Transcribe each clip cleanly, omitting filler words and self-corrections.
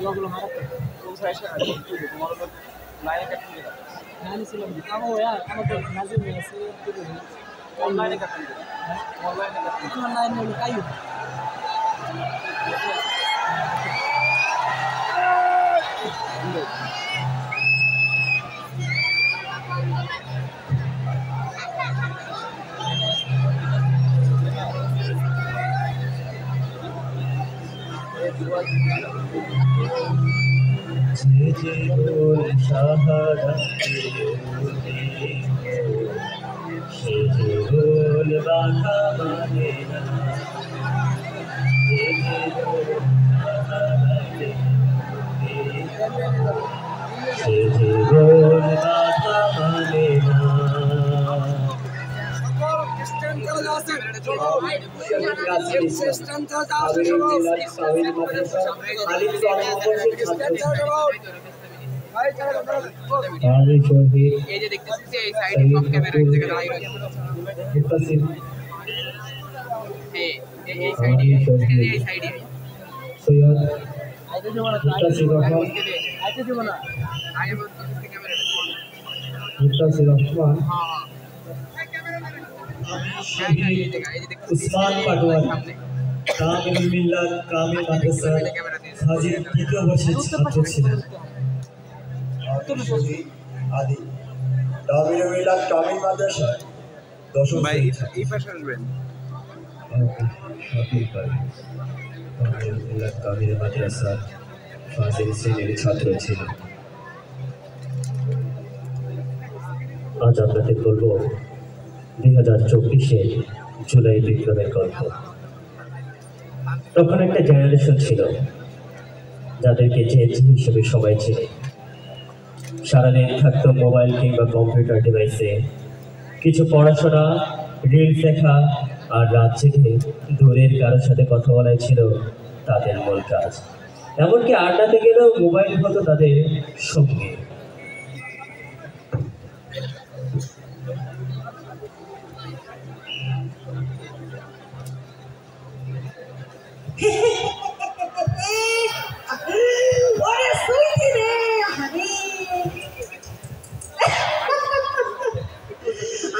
Luego lo marato. Kung sa siya, tomorrow ko lain ka tingin. Nani sila kamu ya, kamu tuh nazar nih sih gitu. Online ka tingin. Online ka tingin. Itu online dulu kayu. জীবন সাহারা সে জীবন বাধা মানে না সে জীবন বাধা মানে না उस्मान पटवार कामिल मिल्लत कामिल माद्रासा हाजिर तृतीय बर्षের ছাত্র ছিলেন আদি কামিল মিল্লাত কামিল মাদ্রাসা দশম ভাই এই পাশে আসবেন কামিল মিল্লাত কামিল মাদ্রাসা ফাজিল শ্রেণীর ছাত্র ছিলেন আজ আপনাদের বলবো 2024 জুলাই বিপ্লবের গল্প তখন একটা জেনারেশন ছিল যাদেরকে জেনজি হিসেবে সবাই চিনে সারাদিন থাকতো মোবাইল কিংবা কম্পিউটার ডিভাইসে কিছু পড়াশোনা রিলস দেখা আর রাত জেগে দূরের কারোর সাথে কথা বলাই ছিল তাদের মূল কাজ এমনকি আড্ডাতে গেলেও মোবাইল হতো তাদের সঙ্গে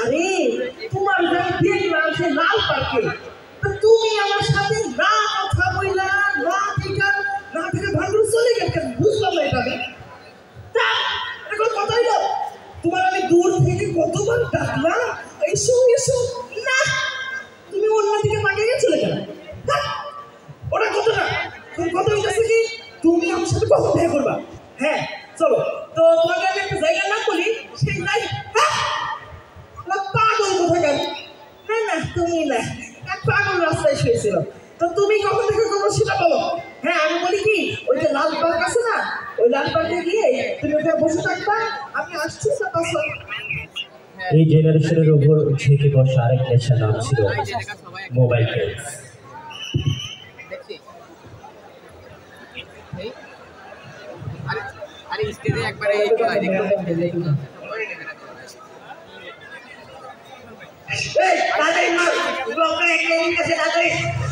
अरे তোমার দেখলাম সে লাল পার্কে তুমি আমার সাথে না কথা বললা না থেকে ভাঙড় চলে গেছে বুঝলাম না এটা তা এখন কথা হইলো তোমার আমি দূর থেকে কতবার ডাকলাম এসো এসো না তুমি অন্যদিকে মাঠে চলে গেলে ওটা কত না তুমি কত হইতেছে কি তুমি আমার সাথে কখন দেখা করবা হ্যাঁ চলো তো তোমাকে আমি একটা জায়গা না বলি সেই নাই পাগল কোথাকার না না তুমি না এক পাগল রাস্তায় শুয়েছিল তো তুমি কখন থেকে করবো সেটা বলো হ্যাঁ আমি বলি কি ওই যে লাল পার্ক আছে না ওই লাল পার্কে গিয়ে তুমি ওখানে বসে থাকবা আমি আসছি এই জেনারেশনের উপর ঝেঁকে বসা আরেক নেশার নাম ছিল মোবাইল গেমস আরে স্টেজে একবারে এই তো দেখো এই তাড়াতাড়ি মার ব্লকটা একটা মিনিট আছে তাড়াতাড়ি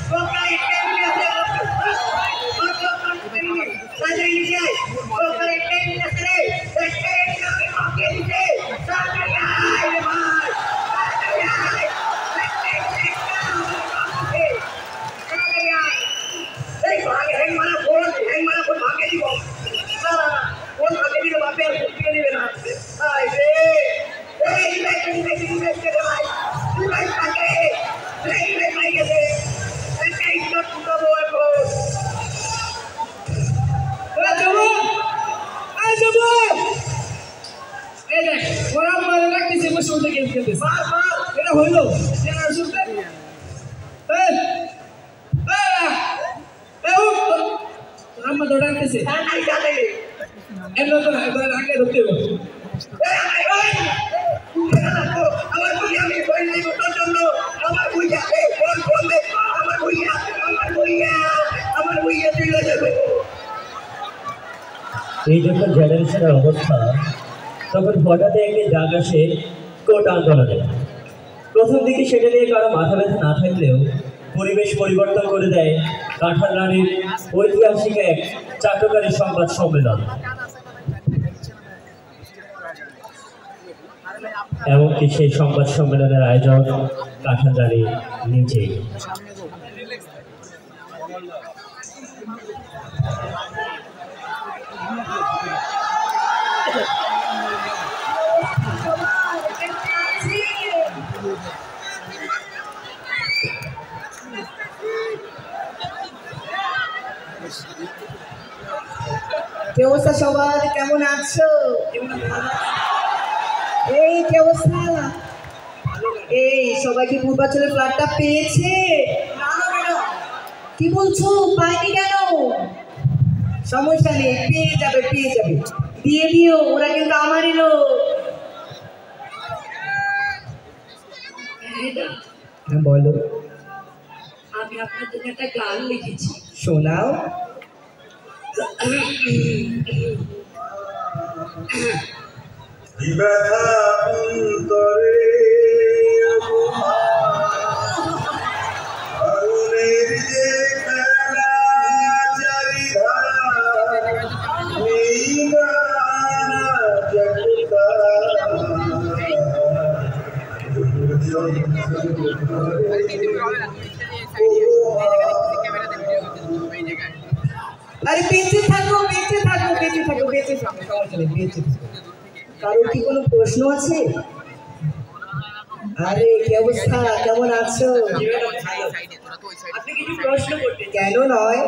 ব্লকটা একটা মিনিট আছে তাড়াতাড়ি নিচে আয় ব্লকটা একটা মিনিট আছে রে একটা মিনিট আছে ওকে নিচে তাড়াতাড়ি আয় রে ভাই তাড়াতাড়ি আয় এই ভাগে হ্যাং মারা ফোন ভাগে দিব না ফোন ভাগে দিলে বাপে আর ফুটিয়ে দিবে না আয় রে এই দেখে ভাই ভাই ভাগে এই ভাই গেছে এই তো টুকাবো এখন এই দেখ ওরা মারে রাখতেছে বসে উঠে গেম খেলতে মার এটা হইলো সেটা শুনতে এই রাম্মা দৌড়াইতেছে তাড়াতাড়ি তাড়াতাড়ি এলো তো আগে ধরতে হবে আমার বুঝি আমি বই নেই তোর জন্য আমার বুঝিয়া আমার বুঝিয়া তুই যাবে এই যখন জেনারেশনের অবস্থা তখন হঠাৎ একটি ডাক আসে কোট আন্দোলনে প্রথম দিকে সেটা নিয়ে কারো মাথা ব্যথা না থাকলেও পরিবেশ পরিবর্তন করে দেয় কাঁঠাল রানীর ঐতিহাসিক এক চাটুকারী সংবাদ সম্মেলন, এমনকি সেই সংবাদ সম্মেলনের আয়োজক কাঁঠাল রানী নিজেই। কি অবস্থা সবার, কেমন আছো? এই কি অবস্থা? এই সবাই কি পূর্বাচলের ফ্ল্যাটটা পেয়েছে? কি বলছো, পাইনি কেন? সমস্যা নেই, পেয়ে যাবে পেয়ে যাবে, দিয়ে দিও, ওরা কিন্তু আমারই লোক। হ্যাঁ বলো। আমি আপনার জন্য একটা গান লিখেছি, শোনাও। ব্যথা অন্তরে আগুনের যে খেলা চারিধার, এই গানা জগতা আরে বেঁচে থাকো বেঁচে থাকো বেঁচে থাকো বেঁচে থাকো, সমস্যা নেই, বেঁচে থাকো। কারোর কি কোনো প্রশ্ন আছে? আরে কি অবস্থা, কেমন আছো? আপনি কিছু প্রশ্ন করতে কেন নয়,